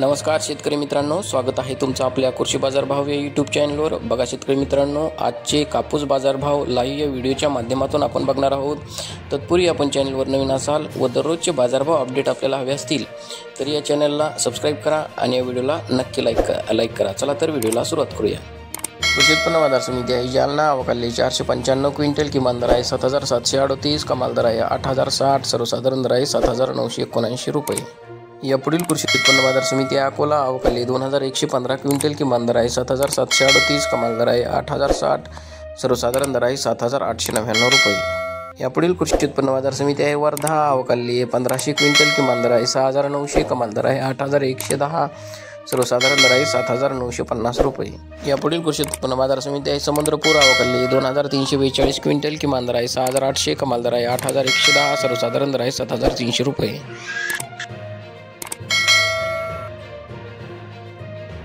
नमस्कार शेतकरी मित्रांनो, स्वागत आहे तुमचं आपल्या कृषी बाजार भाव या यूट्यूब चॅनलवर। बघा शेतकरी मित्रांनो, आजचे कापूस बाजार भाव लाईव्ह या व्हिडिओच्या माध्यमातून आपण बघणार आहोत। तत्पूर्वी आपण चॅनलवर नवीन असाल व दररोजचे बाजारभाव अपडेट आपल्याला हवे असतील तर या चॅनलला सबस्क्राईब करा आणि या व्हिडिओला नक्की लाईक करा। चला तर व्हिडिओला सुरुवात करूया। कृषी उत्पन्न बाजार समिती आहे जालना, अवकाली 495 क्विंटल, किमान दर आहे 7738, कमाल दर आहे 8060, सर्वसाधारण दर आहे 7979 रुपये। या पुढील कृषी उत्पन्न बाजार समिती आहे अकोला, अवकाली 2115 क्विंटल, किमान दर आहे 7738, कमाल दर आहे 8060, सर्वसाधारण दर आहे 7899 रुपये। या पुढील कृषी उत्पन्न बाजार समिती आहे वर्धा, अवकाली 1500 क्विंटल, किमान दर आहे 6900, कमाल दर आहे 8110, सर्वसाधारण दर आहे 7950 रुपये। या पुढील कृषी उत्पन्न बाजार समिती आहे समुद्रपूर, अवकाली 2342 क्विंटल, किमान दर आहे 6800, कमाल दर आहे 8110, सर्वसाधारण दर आहे 7300 रुपये।